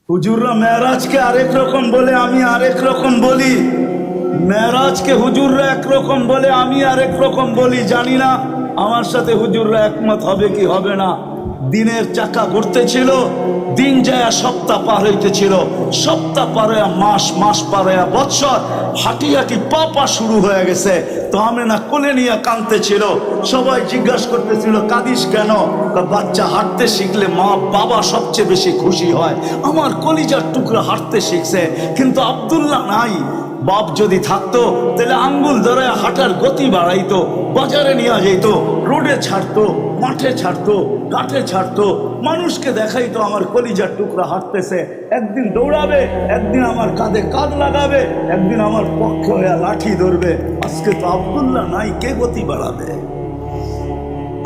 হুজুররা মেরাজকে আরেক রকম বলে, আমি আরেক রকম বলি। মেরাজকে হুজুররা একরকম বলে, আমি আরেক রকম বলি। জানি না আমার সাথে হুজুররা একমত হবে কি হবে না। দিনের চাকা ঘুরতেছিল, দিন যায় সপ্তাহ পার হইতেছিল, সপ্তাহ পার হইয়া মাস, মাস পার হইয়া বৎসর, হাঁটি হাঁটি পা শুরু হয়ে গেছে। তো আমি না কোলে নিয়ে কাঁদতেছিল। সবাই জিজ্ঞাসা করতেছিল কাঁদিস কেন? বাচ্চা হাঁটতে শিখলে মা বাবা সবচেয়ে বেশি খুশি হয়। আমার কলিজার টুকরা হাঁটতে শিখছে, কিন্তু আব্দুল্লাহ নাই। বাপ যদি থাকতো তাহলে আঙ্গুল ধরে হাঁটার গতি বাড়াইতো, বাজারে নিয়ে যেত, রোডে ছাড়তো, মাঠে ছাড়তো, কাঠে ছাড়তো, মানুষকে দেখাইতো আমার কলিজার টুকরা হাঁটতেছে। একদিন দৌড়াবে, একদিন আমার কাঁধে কাঁধ লাগাবে, একদিন আমার পক্ষে হয়ে লাঠি ধরবে। আজকে তো আব্দুল্লাহ নাই, কে গতি বাড়াবে?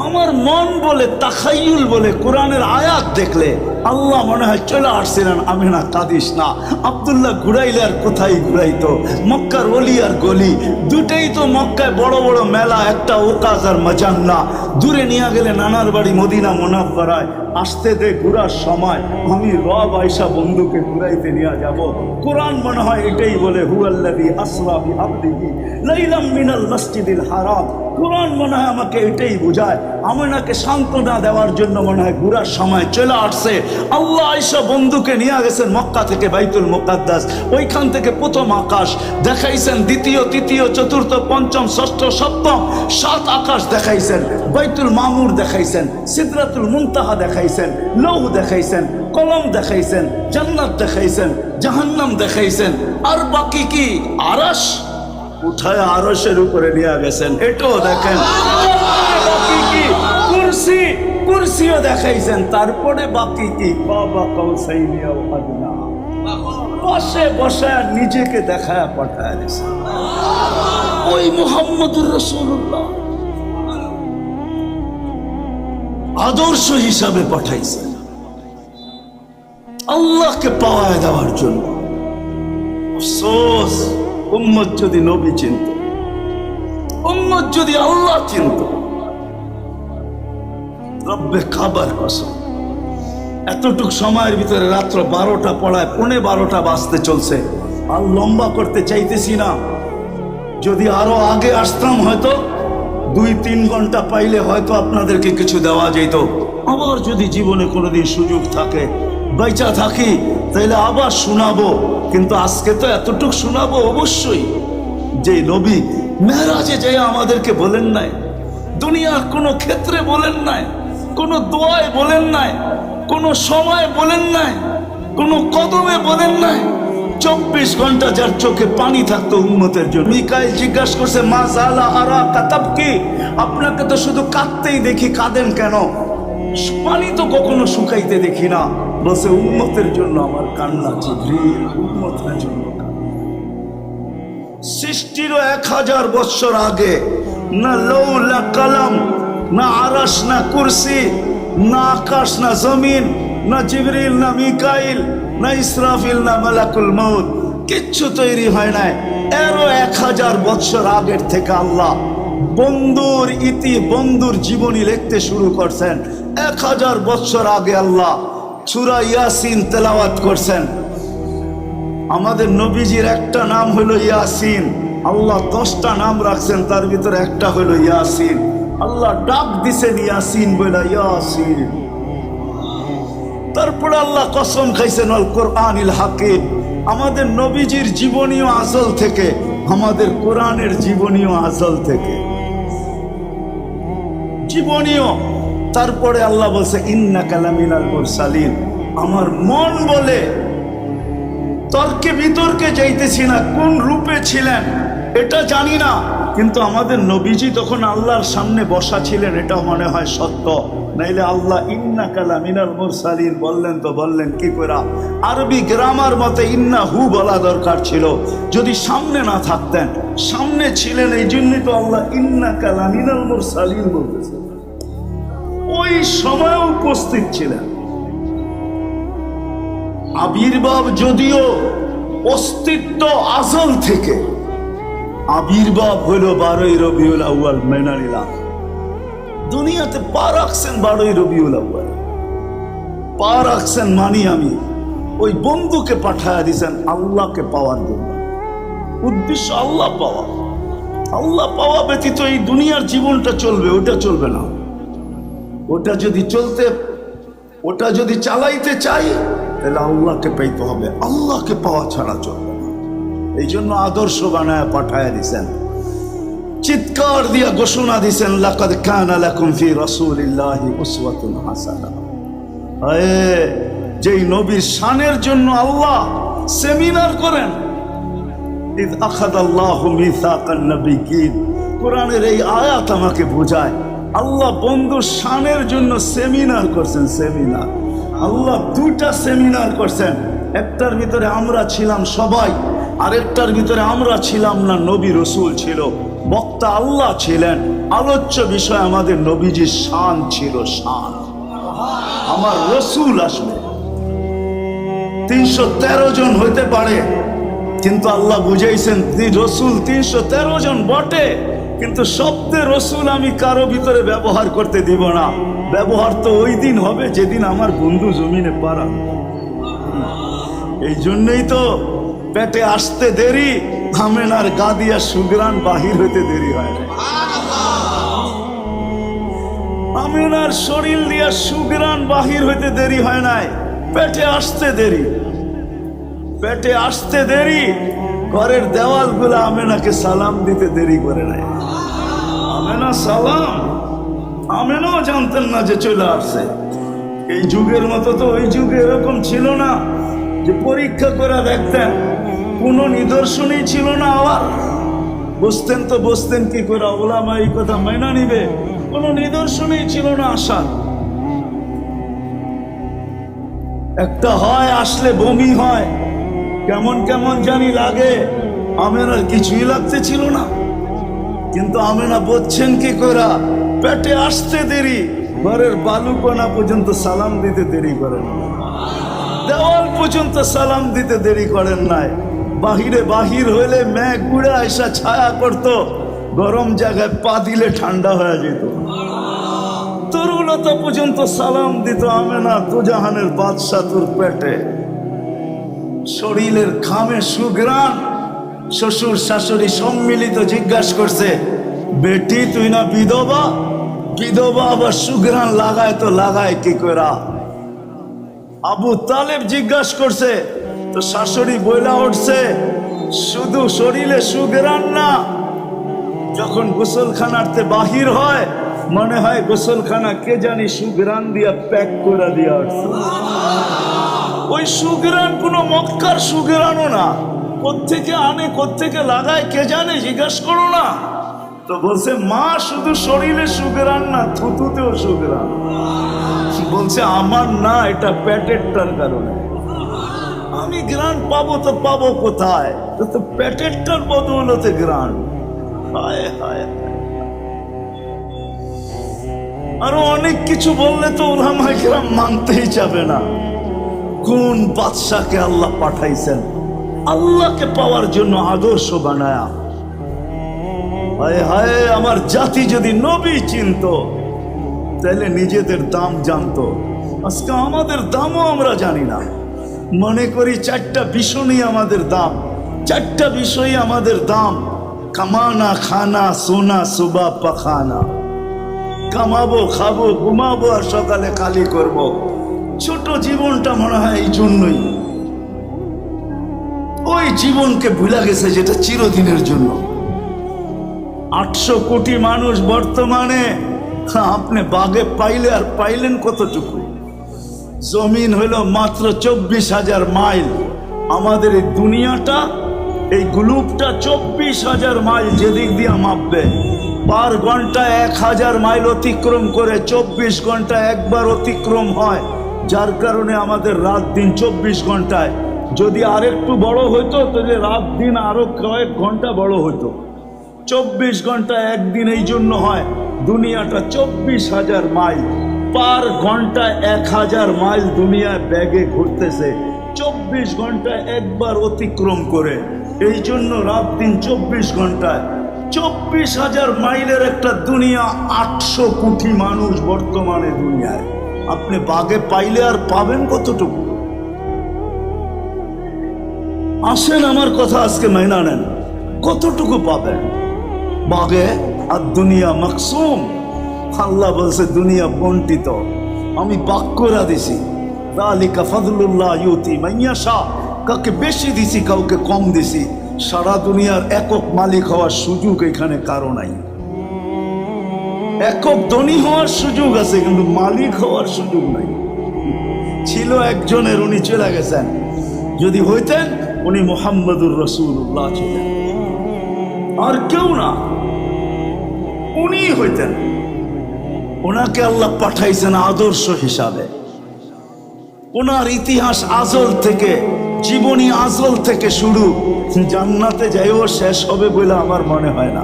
আমার মন বলে, তাখাইয়ুল বলে, কোরআনের আয়াত দেখলে আল্লাহ মনে হয় চলে আসছিলেন। আমি না কাঁদিস না। আব্দুল্লাহ ঘুরাইলে আর কোথায় ঘুরাইতো? মক্কার অলি আর গলি দুটেই তো মক্কায় বড় বড় মেলা, একটা ওকাজ আর মাজান্না। দূরে নিয়ে গেলে নানার বাড়ি মদিনা মুনাফফারায়, আসতে দে ঘুরার সময় আমি রব আয়সা বন্ধুকে ঘুরাইতে নিয়ে যাব। কোরআন মনে হয় এটাই বলে, হুয়াল্লাযী আসরা বিআবদিহি লাইলাম মিনাল মাসজিদিল হারাম। কোরআন মনে হয় আমাকে এটাই বোঝায়। আমিনাকে সান্ত্বনা দেওয়ার জন্য মনে হয় ঘুরার সময় চলে আসছে। আল্লাহ আয়সা বন্ধুকে নিয়ে গেছেন মক্কা থেকে বাইতুল মুকাদ্দাস। ওইখান থেকে প্রথম আকাশ দেখাইছেন, দ্বিতীয়, তৃতীয়, চতুর্থ, পঞ্চম, ষষ্ঠ, সপ্তম, 7 আকাশ দেখাইছেন। বাইতুল মামুর দেখাইছেন, সিদরাতুল মুনতাহা দেখাইছেন, লৌহ দেখাইছেন, কলম দেখাইছেন, জান্নাত দেখাইছেন, জাহান্নাম দেখাইছেন। আর বাকি কি? আরশ উঠায় আরশের উপরে নিয়ে গেছেন, এটাও দেখেন। বাকি কি? কুরসি, কুরসিও দেখাইছেন। তারপরে বাকি কি? বাবা কাউসাইনি আও আদনা, বসে বসে নিজেকে দেখায় পাঠায় দিয়েছেন। ওই মুহাম্মদুর রাসূলুল্লাহ আদর্শ হিসাবে পাঠাইছেন আল্লাহকে পাওয়ায় দেওয়ার জন্য। আফসোস, উম্মত যদি নবী চিনত, উম্মত যদি আল্লাহ চিনত। রব্বে কাবার কসম, এতটুক সময়ের ভিতরে রাত্র 12টা পড়ায়, 11:15 বাজতে চলছে। আর লম্বা করতে চাইতেছি না। যদি আরো আগে আসতাম হয়তো 2-3 ঘন্টা পাইলে হয়তো আপনাদেরকে কিছু দেওয়া যেত। আবার যদি জীবনে কোনোদিন সুযোগ থাকে, বেঁচে থাকি, তাইলে আবার শোনাবো। কিন্তু আজকে তো এতটুক শোনাবো অবশ্যই, যে নবী মেরাজে যাই আমাদেরকে বলেন নাই, দুনিয়ার কোনো ক্ষেত্রে বলেন নাই, কোনো দোয়ায় বলেন নাই, কোনো সময় বলেন নাই, কোনো কদমে বলেন নাই। 24 ঘন্টা যার চোখে পানি থাকতো উম্মতের জন্য। মিকাইল জিজ্ঞাসা করছে, মা জালা আরা কাতাবকি, আপনাকে তো শুধু কাঁদতেই দেখি, কাঁদেন কেন? পানি তো কখনো শুকাইতে দেখি না। বলছে উম্মতের জন্য আমার কান্না, জিবরিল উম্মতের জন্য। সৃষ্টিরও 1000 বছর আগে না লৌহ না কলম, না আরশ না কুরসি, না আকাশ না জমিন, না জিবরিল না মিকাইল, না ইসরাফিল না মালাকুল মউত, কিচ্ছু তৈরি হয় নাই। এরও 1000 বছর আগের থেকে আল্লাহ বন্ধুর বন্ধুর জীবনী লিখতে শুরু করছেন। 1000 বছর আগে আল্লাহ সূরা ইয়াসিন তেলাওয়াত করছেন। আমাদের নবীজির একটা নাম হলো ইয়াসিন। আল্লাহ 10টা নাম রাখছেন, তার ভিতরে একটা হলো ইয়াসিন। আল্লাহ ডাক দিছেন ইয়াসিন বলে, ইয়াসিন। তারপরে আল্লাহ কসম খাইছেন আল কোরআনিল হাকিম। আমাদের নবীজির জীবনীয় আজল থেকে, আমাদের কোরআনের জীবনীয় আজল থেকে, জীবনীয়। তারপরে আল্লাহ বলছে ইন্নাকা লামিনাল মুরসালিন। আমার মন বলে, তর্কে বিতর্কে যাইতেছি না, কোন রূপে ছিলেন এটা জানি না, কিন্তু আমাদের নবীজি তখন আল্লাহর সামনে বসা ছিলেন, এটা মনে হয় সত্য। নাইলে আল্লাহ ইন্নাকা লামিনাল মুরসালিন বললেন তো বললেন কি করে? আরবি গ্রামার মতে ইন্না হু বলা দরকার ছিল, যদি সামনে না থাকতেন। সামনে ছিলেন, এই জন্যই তো আল্লাহ ইন্নাকা লামিনাল মুরসালিন বলতেছে। ওই সময় উপস্থিত ছিলেন। আবির্ভাব যদিও অস্তিত্ব আজল থেকে, আবির্ভাব হলো 12ই রবিউল আউয়াল মেনে নিলাম। দুনিয়াতে পা রাখছেন 12ই রবিউল আউয়াল, পা রাখছেন মানি আমি। ওই বন্ধুকে পাঠায়া দিয়েছেন আল্লাহকে পাওয়ার জন্য। উদ্দেশ্য আল্লাহ পাওয়া। আল্লাহ পাওয়া ব্যতীত এই দুনিয়ার জীবনটা চলবে, ওটা চলবে না। ওটা যদি চালাইতে চাই তাহলে আল্লাহকে পেতে হবে, আল্লাহকে পাওয়া ছাড়া চলবে না। এই জন্য আদর্শ বানায় পাঠায়া দিয়েছেন, চিৎকার দিয়া ঘোষণা দিয়েছেন, লাকাদ কানা লাকুম ফি রাসূলিল্লাহি উসওয়াতুন হাসানাহ। যেই নবীর শানের জন্য আল্লাহ সেমিনার করেন। ইদ আখাযাল্লাহু মিসাকান নাবিয়্যিন, কোরআনের এই আয়াত আমাকে বোঝায় আল্লাহ বন্ধুর শানের জন্য সেমিনার করছেন। সেমিনার আল্লাহ দুইটা সেমিনার করছেন। একটার ভিতরে আমরা ছিলাম সবাই, আরেকটার ভিতরে আমরা ছিলাম না, নবী রসুল ছিল, বক্তা আল্লাহ ছিলেন। আলোচ্য বিষয় আমাদের নবীজির শান ছিল। শান আমার রসুল আসবে 313 জন হইতে পারে, কিন্তু আল্লাহ বুঝাইছেন রসুল 313 জন বটে, কিন্তু শব্দে রসুল আমি কারো ভিতরে ব্যবহার করতে দিব না। ব্যবহার তো ওই দিন হবে যেদিন আমার বন্ধু জমিনে পারান। এই জন্যই তো পেটে আসতে দেরি, আমেনার গা দিয়া সুগ্রাণ বাহির হইতে দেরি হয় না। আমেনার শরীর দিয়া সুগ্রাণ বাহির হইতে দেরি হয় নাই, পেটে আসতে দেরি। পেটে আসতে দেরি, ঘরের দেওয়ালগুলো আমেনাকে সালাম দিতে দেরি করে নাই। আমেনা সালাম, আমেনাও জানতেন না যে চলে আসছে। এই যুগের মতো তো ওই যুগে এরকম ছিল না যে পরীক্ষা করে দেখতেন, কোনো নিদর্শনই ছিল না। আবার বসতেন তো বসতেন কি করে, ওলামা এই কথা মাইনা নিবে, কোনো নিদর্শনই ছিল না আসার। একটা হয় আসলে বমি হয়, কেমন কেমন জানি লাগে। আমেনার কিছুই লাগতে ছিল না, কিন্তু আমেনা বলছেন কি করে, পেটে আসতে দেরি, ঘরের বালুকণা পর্যন্ত সালাম দিতে দেরি করেন, দেওয়াল পর্যন্ত সালাম দিতে দেরি করেন নাই। বাহিরে বাহির হইলে মেঘ গুড়ে আইসা ছায়া করত, গরম জায়গায় পা দিলে ঠান্ডা হয়ে যেত। তরুলতা পর্যন্ত সালাম দিত আমেনা, দুজাহানের বাদশা তোর পেটে। শরীরের ঘামে সুঘ্রাণ। শ্বশুর শাশুড়ি সম্মিলিত জিজ্ঞাসা করছে, বেটি তুই না বিধবা? বিধবা আবার সুঘ্রাণ লাগায় তো লাগায় কি করা? আবু তালেব জিজ্ঞাসা করছে, তো শাশুড়ি বইলা উঠছে, শুধু শরীরে সুঘ্রাণ না, যখন গোসলখানাতে বাহির হয় মনে হয় গোসলখানা কে জানি সুঘ্রাণ দিয়া প্যাক করে দিয়া উঠছে। ওই সুঘ্রাণ কোনো মক্কার সুঘ্রাণও না, কোত্থেকে আনে কোত্থেকে লাগায় কে জানে, জিজ্ঞাসা করো না। তো বলছে মা শুধু শরীরে সুঘ্রাণ না, থুতুতেও সুঘ্রাণ। বলছে আমার না, এটা পেটেরটার কারণে। আমি গ্রাণ পাবো তো পাবো কোথায়, তো পেটেরটার বদৌলতে গ্রাণ। হায় হায়, আরো অনেক কিছু বললে তো উলামায়ে কেরাম মানতেই যাবে না। কোন বাদশাকে আল্লাহ পাঠাইছেন আল্লাহকে পাওয়ার জন্য আদর্শ বানায়া। হায় হায়, আমার জাতি যদি নবী চিনত তাহলে নিজেদের দাম জানতো। আজকে আমাদের দামও আমরা জানি না। মনে করি 4টা বিষয়ই আমাদের দাম, 4টা বিষয়ই আমাদের দাম। কামানা, খানা, সোনা, সুবা, পাখানা। কামাবো, খাবো, ঘুমাবো আর সকালে খালি করব। ছোট জীবনটা মনে হয় এই জন্যই, ওই জীবনকে ভুলা গেছে যেটা চিরদিনের জন্য। 800 কোটি মানুষ বর্তমানে, আপনি বাগে পাইলে আর পাইলেন কতটুকু? জমিন হইল মাত্র 24,000 মাইল। আমাদের এই দুনিয়াটা, এই গ্লুপটা 24,000 মাইল যেদিক দিয়ে মাপবে। পার ঘন্টায় 1000 মাইল অতিক্রম করে 24 ঘন্টা একবার অতিক্রম হয়, যার কারণে আমাদের রাত দিন 24 ঘন্টায়। যদি আরেকটু বড় হইতো তাহলে রাত দিন আরো কয়েক ঘন্টা বড় হইতো। 24 ঘন্টা একদিন এই জন্য হয়। দুনিয়াটা 24,000 মাইল, পার ঘন্টায় 1000 মাইল দুনিয়ায় ব্যাগে ঘুরতেছে, 24 ঘন্টায় একবার অতিক্রম করে। এই জন্য রাত দিন 24 ঘন্টায়। 24,000 মাইলের একটা দুনিয়া, 800 কোটি মানুষ বর্তমানে দুনিয়ায়। আপনি বাগে পাইলে আর পাবেন কতটুকু? আসেন আমার কথা আজকে মাইনা নেন, কতটুকু পাবেন? বাগে আর দুনিয়া মাকসুম, আল্লাহ বলছে দুনিয়া বন্টিত, আমি বাক করে দিছি। যালিকা ফাদলুল্লাহ ইউতি মান ইয়াশা, কাউকে বেশি দিছি কাউকে কম দিছি। সারা দুনিয়ার একক মালিক হওয়ার সুযোগ এখানে কারো নাই। একক ধনী হওয়ার সুযোগ আছে কিন্তু মালিক হওয়ার সুযোগ নাই। ছিল একজনের, উনি চলে গেছেন। যদি হইতেন উনি মুহাম্মদুর রাসূলুল্লাহ ছিলেন, আর কেউ না, উনি হইতেন। ওনাকে আল্লাহ পাঠাইছেন আদর্শ হিসাবে। ওনার ইতিহাস আজল থেকে, জীবনী আজল থেকে শুরু। জান্নাতে যাইও শেষ হবে বলে আমার মনে হয় না।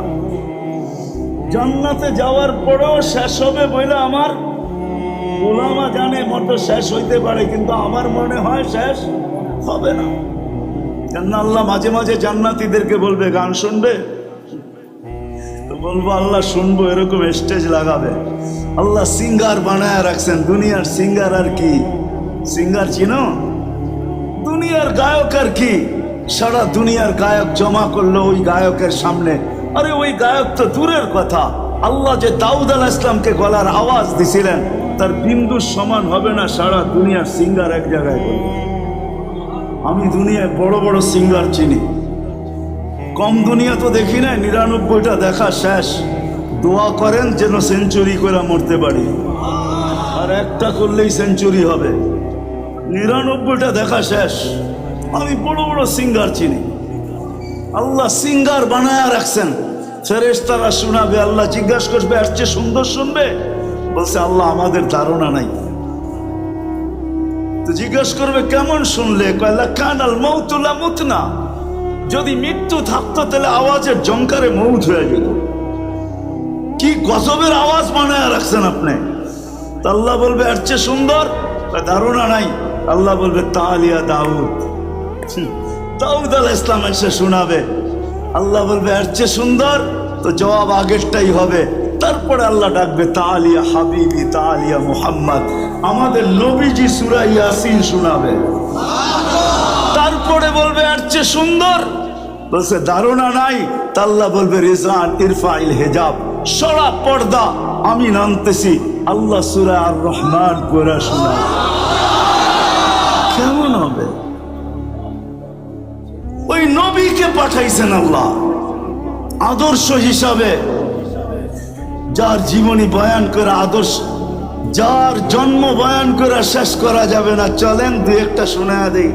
জান্নাতে যাওয়ার পরেও শেষ হবে বলে আমার ওলামা জানে মতো শেষ হইতে পারে, কিন্তু আমার মনে হয় শেষ হবে না। কেন আল্লাহ মাঝে মাঝে জান্নাতীদেরকে বলবে গান শুনবে, তো বলবো আল্লাহ শুনবো, এরকম স্টেজ লাগাবে। আল্লাহ সিঙ্গার বানায় রাখছেন। দুনিয়ার সিঙ্গার আর কি? সিঙ্গার চিনো? দুনিয়ার গায়ক আর কি? সারা দুনিয়ার গায়ক জমা করলো ওই গায়কের সামনে। আরে ওই গায়ক তো দূরের কথা, আল্লাহ যে দাউদ আলাইহিস সালামকে গলার আওয়াজ দিছিলেন তার বিন্দুর সমান হবে না সারা দুনিয়ার সিঙ্গার এক জায়গায় করবে। আমি দুনিয়ায় বড় বড় সিঙ্গার চিনি, কম দুনিয়া তো দেখি না। 99টা দেখা শেষ, দোয়া করেন যেন সেঞ্চুরি করে মরতে পারি, আর একটা করলেই সেঞ্চুরি হবে। 99টা দেখা শেষ। আমি বড় বড় সিঙ্গার চিনি। আল্লাহ সিঙ্গার বানায় রাখছেন, ফেরেশতারা শোনাবে। আল্লাহ জিজ্ঞাসা করবে এর চেয়ে সুন্দর শুনবে? বলছে আল্লাহ আমাদের ধারণা নাই। তো জিজ্ঞাসা করবে কেমন শুনলে? কয়লা কানাল মৌতুলা মুতনা, যদি মৃত্যু থাকতো তাহলে আওয়াজের জঙ্কারে মৌত হয়ে যেত। কি গজবের আওয়াজ বানায় রাখছেন আপনি। তো আল্লাহ বলবে এর চেয়ে সুন্দর? ধারণা নাই। আল্লাহ বলবে তালিয়া দাউদ, দাউদ আলাইহিস সালাম এসে শোনাবে। আল্লাহ বলবে এর চেয়ে সুন্দর? তো জবাব আগেরটাই হবে। তারপরে আল্লাহ ডাকবে তালিয়া হাবিবি তালিয়া মুহাম্মদ, আমাদের নবীজি সূরা ইয়াসিন শোনাবে। তারপরে বলবে এর চেয়ে সুন্দর? বলছে ধারণা নাই। তা আল্লাহ বলবে রিজওয়ান ইরফাইল হিজাব, সরা পর্দা, আমি নামতেছি। আল্লাহ সূরা আর রহমান পড়া শোনাবে। কেমন হবে? ওই নবীকে পাঠাইছেন আল্লাহ আদর্শ হিসাবে, যার জীবনী বয়ান করে আদর্শ, যার জন্ম বয়ান করে শেষ করা যাবে না। চলেন দু একটা শোনা দেই।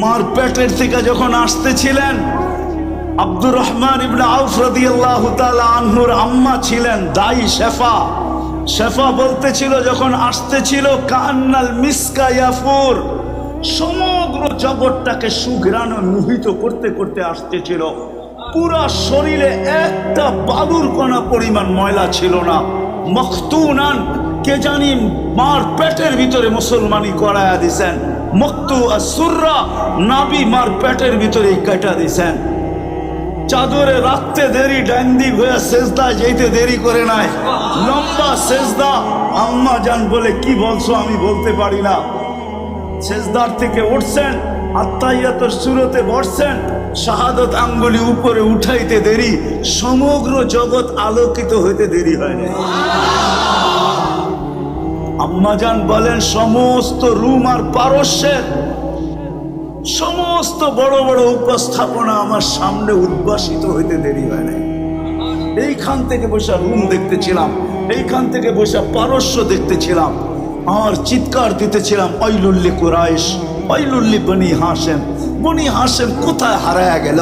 মার পেটের থেকে যখন আসতেছিলেন, আব্দুর রহমান ইবনে আউফ রাদিয়াল্লাহু তাআলা আনহুর আম্মা ছিলেন দাই শেফা। শেফা বলতেছিল যখন আসতেছিল কান্নাল মিসকা ইয়াফুর, সমগ্র জগৎটাকে সুঘ্রাণে মোহিত করতে করতে আসতেছিল। পুরা শরীরে একটা বালুর কণা পরিমাণ ময়লা ছিল না। মখতুনান, কে জানি মার পেটের ভিতরে মুসলমানি করায়া দিছেন। মক্তু আসুররা, নাবি মার পেটের ভিতরে কাটা দিছেন। চাদরে রাখতে দেরি, ডাইন্দি হয়ে সেজদায় যেতে দেরি করে নাই, লম্বা সেজদা। আম্মা জান বলে কি বলছো? আমি বলতে পারি না। সেজদার থেকে উঠছেন, আত্তাহিয়াতুর সূরতে বসছেন, শাহাদত আঙ্গুলি উপরে উঠাইতে দেরি, সমগ্র জগৎ আলোকিত হইতে দেরি হয় না। আম্মাজান বলেন সমস্ত রুম আর পারস্যের সমস্ত বড় বড় উপস্থাপনা আমার সামনে উদ্ভাসিত হইতে দেরি হয় না। এইখান থেকে বসে রুম দেখতেছিলাম, এইখান থেকে বসে পারস্য দেখতেছিলাম, আর চিৎকার দিতেছিলাম ওয়াইলুল্লি কুরাইশ, ওয়াইলুল্লি বনি হাশেম। বনি হাশেম কোথায় হারায়া গেল?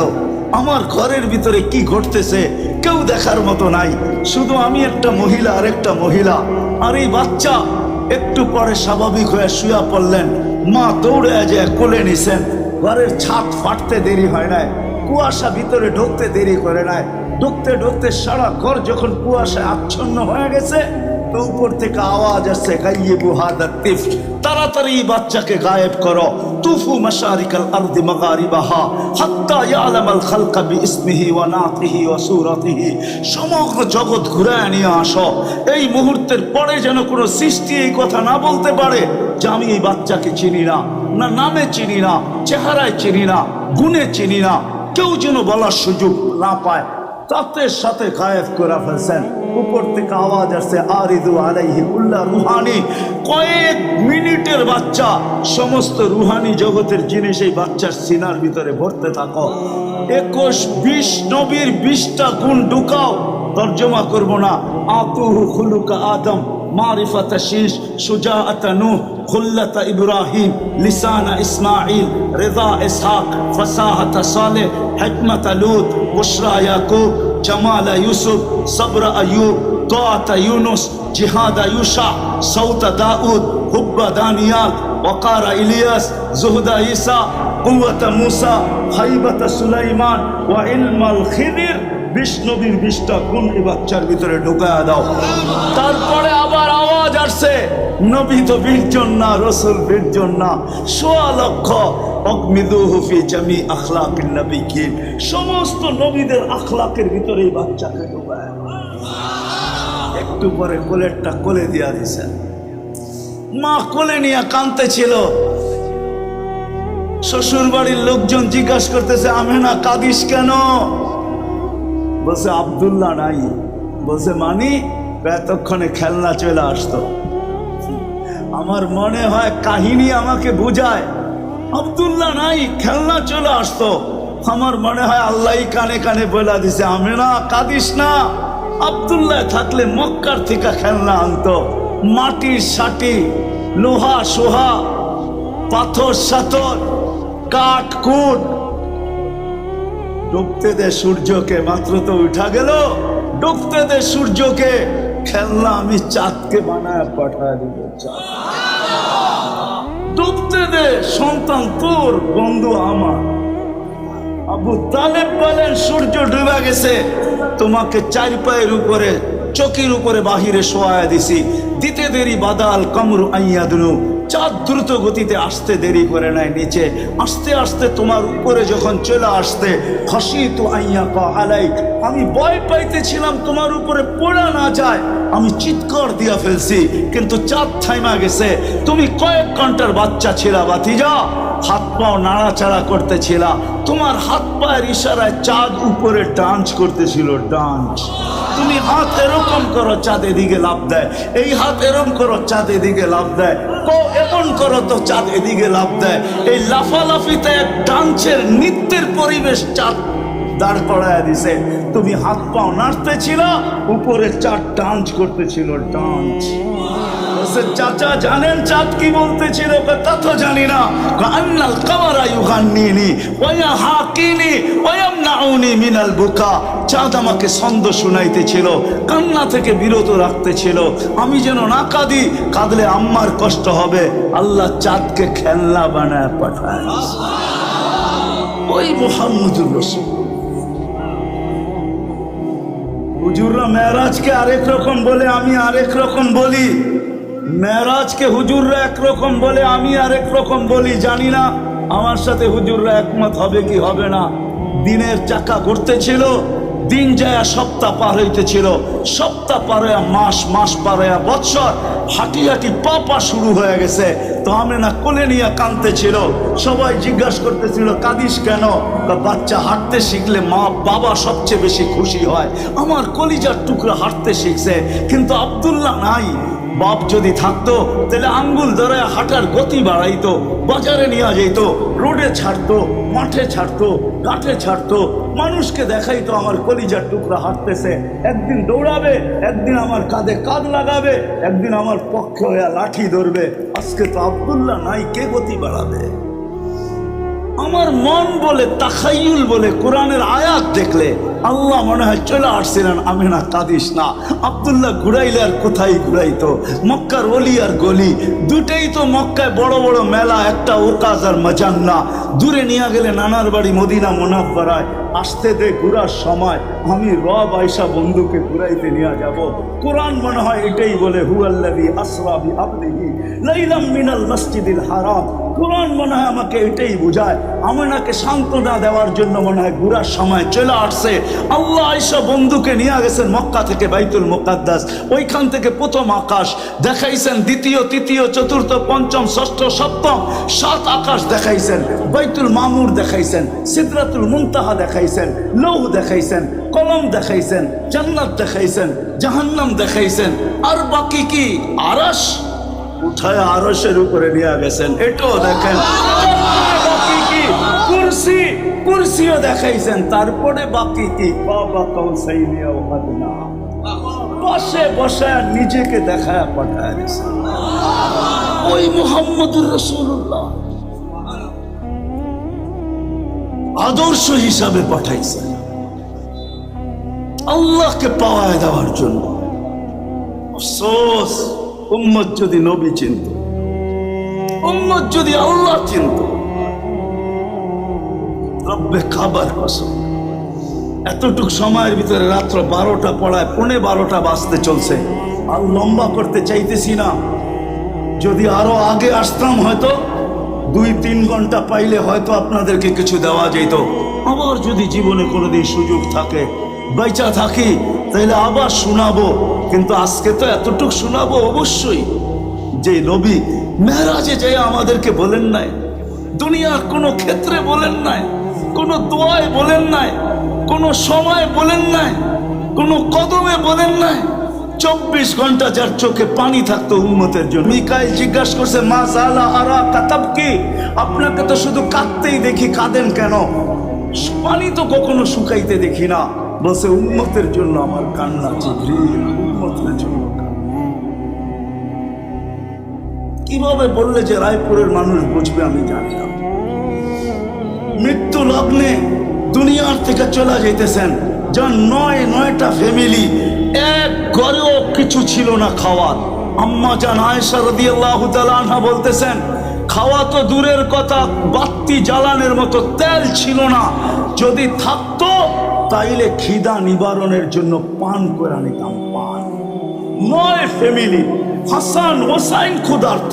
আমার ঘরের ভিতরে কি ঘটতেছে কেউ দেখার মতো নাই, শুধু আমি একটা মহিলা আর একটা মহিলা। আর এই বাচ্চা একটু পরে স্বাভাবিক হয়ে শুয়া পড়লেন, মা দৌড়ে যায় কোলে নিছেন। ঘরের ছাদ ফাটতে দেরি হয় নাই, কুয়াশা ভিতরে ঢুকতে দেরি করে নাই। ঢুকতে ঢুকতে সারা ঘর যখন কুয়াশায় আচ্ছন্ন হয়ে গেছে, তো উপর থেকে আওয়াজ আসছে, গাইয়িবু হাদা তিফল, তাড়াতাড়ি বাচ্চাকে গায়েব করো। তুফু মাশারিকাল আরদি মাগারিবাহা হাত্তা ইয়ালামাল খালকা বিইসমিহি ওয়া নাতিহি ওয়া সূরাতিহি, সমগ্র জগৎ ঘুরায় নিয়ে আসো। এই মুহূর্তের পরে যেন কোনো সৃষ্টি এই কথা না বলতে পারে যে আমি এই বাচ্চাকে চিনি না, না নামে চিনি না, চেহারায় চিনি না, গুণে চিনি না, কেউ যেন বলার সুযোগ না পায়। তাতে সাথে গায়েব করে ফেলছেন। উপর থেকে আওয়াজ আসছে, আরিদু আলাইহি কুল্লা রুহানি, কয়েক মিনিটের বাচ্চা, সমস্ত রুহানি জগতের জিনিস এই বাচ্চার সিনার ভিতরে ভরতে থাকো। 21-20 নবীর 20টা গুণ ঢুকাও। তর্জমা করব না। আতুহু খুলুকা আদম, মারিফাত শীশ, সুজাআত নূহ, খুল্লাত ইব্রাহিম, লিসান ইসমাইল, রিদা ইসহাক, ফাসাহাত সালেহ, হিকমত লূত, বুশরা ইয়াকুব, জামাল ইউসুফ, সবর আয়ুব, তাআত ইউনুস, জিহাদ ইউশা, সৌত দাউদ, হুব্ব দানিয়াল, ওয়াকার ইলিয়াস, জুহদ ঈসা, কুওয়াত মুসা, হাইবত সুলাইমান ওয়া ইলমাল খিদির। 20 নবীর 20টা গুণ এই বাচ্চার ভিতরে ঢুকায়া দাও। তারপরে আবার আওয়াজ আসছে, নবী তো 20 জন না, রসুল 20 জন না, 1.25 লক্ষ। অগমিদুহু ফি জামি আখলাকিন নবিয়্যিন, সমস্ত নবীদের আখলাকের ভিতরে এই বাচ্চাকে ঢুকায়া। একটু পরে কোলেরটা কোলে দিয়া দিছেন। মা কোলে নিয়ে কাঁদতেছিল। শ্বশুর বাড়ির লোকজন জিজ্ঞাসা করতেছে, আমেনা কাঁদিস কেন? বলছে আব্দুল্লাহ নাই। বলছে মানি? এতক্ষণে খেলনা চলে আসতো। আমার মনে হয় কাহিনী আমাকে বুঝায়, আব্দুল্লাহ নাই, খেলনা চলে আসতো। আমার মনে হয় আল্লাহ কানে কানে বলে দিছে, আমেনা কাঁদিস না। আব্দুল্লাহ থাকলে মক্কার থেকে খেলনা আনতো, মাটির সাটি, লোহা সোহা, পাথর সাথর, কাঠ কুট। ডুবতে দে সূর্যকে, মাত্র তো উঠা গেল, ডুবতে দে সূর্যকে, খেলনা আমি চাঁদকে বানায় পাঠায় দিব। ডুবতে দে, সন্তান তোর, বন্ধু আমার। আবু তালেব বলেন, সূর্য ডুবে গেছে, তোমাকে 4 পায়ের উপরে, চকির উপরে বাহিরে শোয়া দিছি। দিতে দেরি বাদাল কামরু আইয়াদনু, চাঁদ দ্রুত গতিতে আসতে দেরি করে নাই নিচে। আস্তে আস্তে তোমার উপরে যখন চলে আসতে, খাশিতু আইয়াকা আলাইক, আমি ভয় পাইতেছিলাম তোমার উপরে পড়া না যায়, আমি চিৎকার দিয়া ফেলছি, কিন্তু চাঁদ থাইমা গেছে। তুমি কয়েক ঘন্টার বাচ্চা ছিলা ভাতিজা, হাত পাও নাড়াচাড়া করতেছিলা, তোমার হাত পায়ের ইশারায় চাঁদ উপরে ডান্স করতেছিল, ডান্স। তুমি হাত এরকম করো, চাঁদ এদিকে লাফ দেয়, এই হাত এরকম করো, চাঁদ এদিকে লাফ দেয়, এমন করো তো চাঁদ এদিকে লাফ দেয়। এই লাফালাফিতে এক ডান্সের নৃত্যের পরিবেশ চাঁদ দাঁড় করায় দিছে। তুমি হাত পাও নাড়তেছিল, উপরে চাঁদ ডান্স করতেছিল, ডান্স। চাচা জানেন চাঁদ কি বলতেছিল? তা তো জানি না। আন্নাল কামারা ইউগান্নিনি ওয়া ইয়াহাকিনি ওয়া ইয়ামনাউনি মিনাল বুকা, চাঁদ আমাকে ছন্দ শুনাইতেছিল, কান্না থেকে বিরত রাখতেছিল, আমি যেন না কাঁদি, কাঁদলে আম্মার কষ্ট হবে। আল্লাহ চাঁদকে খেলনা বানায় পাঠায়। ওই মুহাম্মদুর রাসূল। হুজুররা মেরাজকে আরেক রকম বলে, আমি আরেক রকম বলি। মেরাজকে হুজুররা একরকম বলে, আমি আরেক রকম বলি। জানি না আমার সাথে হুজুররা একমত হবে কি হবে না। দিনের চাকা ঘুরতেছিল, দিন যায় সপ্তাহ পার হইতেছিল, সপ্তাহ পার হইয়া মাস, মাস পার হইয়া বৎসর, হাঁটি হাঁটি পা শুরু হয়ে গেছে। তো আমি না কোলে নিয়ে কাঁদতেছিল। সবাই জিজ্ঞাসা করতেছিল, কাঁদিস কেন? বাচ্চা হাঁটতে শিখলে মা বাবা সবচেয়ে বেশি খুশি হয়। আমার কলিজার টুকরা হাঁটতে শিখছে, কিন্তু আব্দুল্লাহ নাই। বাপ যদি থাকতো তাহলে আঙ্গুল ধরায় হাঁটার গতি বাড়াইতো, বাজারে নিয়ে যেত, রোডে ছাড়তো, মাঠে ছাড়তো, কাঠে ছাড়তো, মানুষকে দেখাইতো আমার কলিজার টুকরা হাঁটতেছে। একদিন দৌড়াবে, একদিন আমার কাঁধে কাঁধ লাগাবে, একদিন আমার পক্ষে হয়ে লাঠি ধরবে। আজকে তো আব্দুল্লাহ নাই, কে গতি বাড়াবে? আমার মন বলে, তাখাইয়ুল বলে, কোরআনের আয়াত দেখলে আল্লাহ মনে হয় চলে আসছিলেন, আমি না কাঁদিস না। আব্দুল্লাহ ঘুরাইলে আর কোথায় ঘুরাইতো, মক্কার অলি আর গলি দুটেই তো মক্কায় বড় বড় মেলা, একটা ওকাজ আর মাজান্না। দূরে নিয়ে গেলে নানার বাড়ি মদিনা মুনাফফারায়, আসতে দে ঘুরার সময় আমি রব আয়সা বন্ধুকে ঘুরাইতে নিয়ে যাব। কোরআন মনে হয় এটাই বলে, হুয়াল্লাযী আসরা বিআবদিহি লাইলাম মিনাল মসজিদিল হারাম। কোরআন মনে হয় আমাকে এটাই বুঝায়, আমাকে সান্ত্বনা দেওয়ার জন্য মনে হয় ঘুরার সময় চলে আসছে। আল্লাহ আয়সা বন্ধুকে নিয়ে গেছেন মক্কা থেকে বাইতুল মুকাদ্দাস, ওইখান থেকে প্রথম আকাশ দেখাইছেন, দ্বিতীয় তৃতীয় চতুর্থ পঞ্চম ষষ্ঠ সপ্তম 7 আকাশ দেখাইছেন, বাইতুল মামুর দেখাইছেন, সিদরাতুল মুনতাহা দেখাইছেন, লৌহ দেখাইছেন, কলম দেখাইছেন, জান্নাত দেখাইছেন, জাহান্নাম দেখাইছেন, আর বাকি কি আরশ উঠায় আরশের উপরে নিয়ে গেছেন, এটাও দেখেন। বাকি কি কুরসি, কুরসিও দেখাইছেন। তারপরে বাকি কি বাবা কাউসাইনি ও আদনা, বসে বসে নিজেকে দেখায় পাঠায় দিয়েছেন ওই মুহাম্মদুর রাসূলুল্লাহ আদর্শ হিসাবে পাঠাইছেন আল্লাহকে পাওয়ায় দেওয়ার জন্য। আফসোস, উম্মত যদি নবী চিনত, উম্মত যদি আল্লাহ চিনত, রব্বে খাবার কসম এতটুক সময়ের ভিতরে রাত্র 12টা পড়ায় 11:15 বাজতে চলছে। আর লম্বা করতে চাইতেছি না, যদি আরো আগে আসতাম হয়তো 2-3 ঘন্টা পাইলে হয়তো আপনাদেরকে কিছু দেওয়া যেত। আবার যদি জীবনে কোনোদিন সুযোগ থাকে, বাইচা থাকি, তাইলে আবার শোনাবো। কিন্তু আজকে তো এতটুক শোনাবো অবশ্যই, যে নবী মেরাজে যেয়ে আমাদেরকে বলেন নাই, দুনিয়ার কোনো ক্ষেত্রে বলেন নাই, কোনো দোয়ায় বলেন নাই, কোনো সময় বলেন নাই, কোনো কদমে বলেন নাই। 24 ঘন্টা যার চোখে পানি থাকতো উম্মতের জন্য। মিকাইল জিজ্ঞাসা করছে, মা জালা আরা কাতাব কি, আপনাকে তো শুধু কাঁদতেই দেখি, কাঁদেন কেন? পানি তো কখনো শুকাইতে দেখি না। বলছে, উম্মতের জন্য আমার কান্না জিবরিল, উম্মতের জন্য। কিভাবে বললে যে রায়পুরের মানুষ বুঝবে আমি জানি না। মৃত্যু লগ্নে দুনিয়ার থেকে চলে যাইতেছেন, যার 9টা ফ্যামিলি, এক ঘরেও কিছু ছিল না খাওয়ার। আম্মা জান আয়েশা রাদিয়াল্লাহু তাআলা আনহা বলতেছেন, খাওয়া তো দূরের কথা, বাতি জ্বালানোর মতো তেল ছিল না। যদি থাকতো তাইলে খিদা নিবারণের জন্য পান করে নিতাম, পান। 9 ফ্যামিলি, হাসান হোসাইন ক্ষুধার্ত,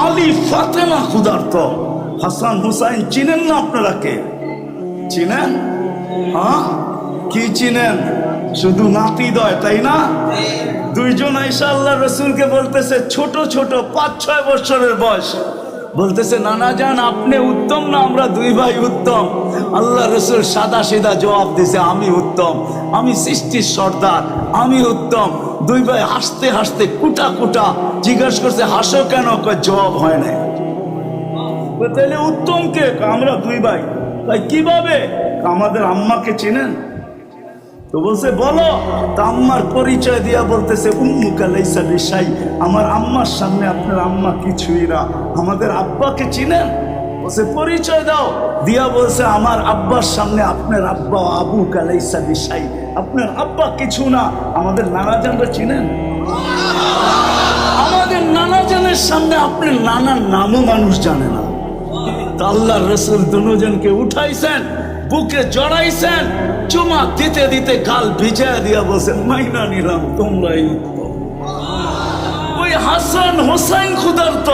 আলী ফাতেমা ক্ষুধার্ত। হাসান হোসাইন চিনেন না আপনারা? কে চিনেন? হ্যাঁ, কি চিনেন? শুধু নাতি দয়, তাই না? 2জন আয়েশা আল্লাহ রসুলকে বলতেছে, ছোট ছোট 5-6 বছরের বয়স, বলতেছে, নানা জান আপনি উত্তম না আমরা 2 ভাই উত্তম? আল্লাহ রসুল সাদা সিধা জবাব দিছে, আমি উত্তম, আমি সৃষ্টির সর্দার, আমি উত্তম। 2 ভাই হাসতে হাসতে কুটা কুটা জিজ্ঞাসা করছে, হাসো কেন? জবাব হয় না। তাহলে উত্তম কে? আমরা 2 ভাই। তাই কিভাবে? আমাদের আম্মাকে চিনেন তো? বলছে, বলো। তা আম্মার পরিচয় দিয়া বলতেছে, উম্মুকা লাইসা বিশাই, আমার আম্মার সামনে আপনার আম্মা কিছুই না। আমাদের আব্বাকে চিনেন? বলছে, পরিচয় দাও। দিয়া বলছে, আমার আব্বার সামনে আপনার আব্বা আবুকা লাইসা বিশাই, আপনার আব্বা কিছু না। আমাদের নানাজানরা চিনেন? আমাদের নানাজানের সামনে আপনার নানার নামও মানুষ জানে না। আল্লাহ রসুল 2 জনকে উঠাইছেন, বুকে জড়াইছেন, চুমা দিতে দিতে গাল ভিজায় দিয়া বলছেন, মাইনা নিলাম তোমরাই উত্তম। ওই হাসান হোসাইন ক্ষুধার্ত,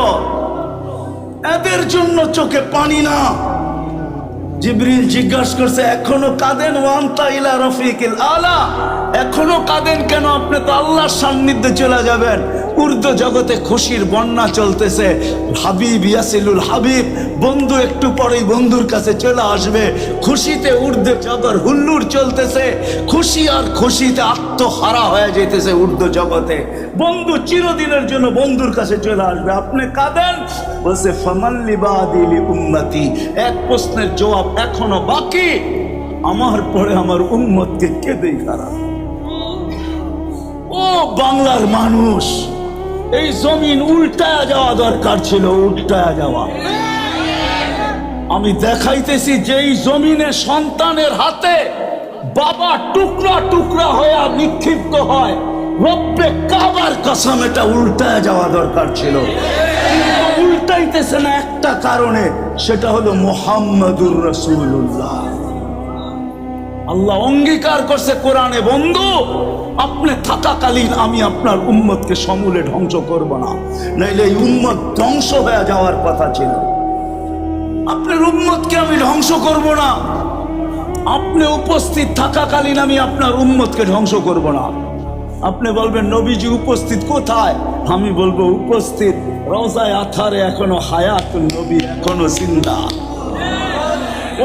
এদের জন্য চোখে পানি না। জিবরিল জিজ্ঞাসা করছে, এখনো কাঁদেন? ওয়ান্তা ইলা রফিকিল আলা, এখনো কাঁদেন কেন? আপনি তো আল্লাহর সান্নিধ্যে চলে যাবেন। উর্দু জগতে খুশির বন্যা চলতেছে, হাবিব ইয়াসিলুল হাবিব, বন্ধু একটু পরেই বন্ধুর কাছে চলে আসবে। খুশিতে উর্দু জগৎ হুল্লুর চলতেছে, খুশি আর খুশিতে আত্মহারা হয়ে যেতেছে উর্দু জগতে। বন্ধু চিরদিনের জন্য বন্ধুর কাছে চলে আসবে, আপনি কাঁদেন? বলছে, ফামাল্লি বাদিলি উম্মতি, এক প্রশ্নের জবাব এখনো বাকি, আমার পরে আমার উম্মতকে কে দেই খারাপ? ও বাংলার মানুষ, এই জমিন উল্টায়া যাওয়া দরকার ছিল, উল্টায়া যাওয়া। আমি দেখাইতেছি, যেই জমিনে সন্তানের হাতে বাবা টুকরা টুকরা হয়ে নিক্ষিপ্ত হয়, রব্বে কাবার কসম এটা উল্টায় যাওয়া দরকার ছিল, কিন্তু উল্টাইতেছে না একটা কারণে, সেটা হলো মুহাম্মাদুর রাসূলুল্লাহ। আল্লাহ অঙ্গীকার করছে কোরআনে, বন্ধু আপনি থাকাকালীন আমি আপনার উম্মতকে সমূলে ধ্বংস করব না, নাইলে এই উম্মত ধ্বংস হয়ে যাওয়ার কথা ছিল। আপনার উম্মতকে আমি ধ্বংস করব না, আপনি উপস্থিত থাকাকালীন আমি আপনার উম্মতকে ধ্বংস করব না। আপনি বলবেন নবীজি উপস্থিত কোথায়? আমি বলবো উপস্থিত রওজায়ে আথারে এখনো হায়াতুন নবী এখনো জিন্দা।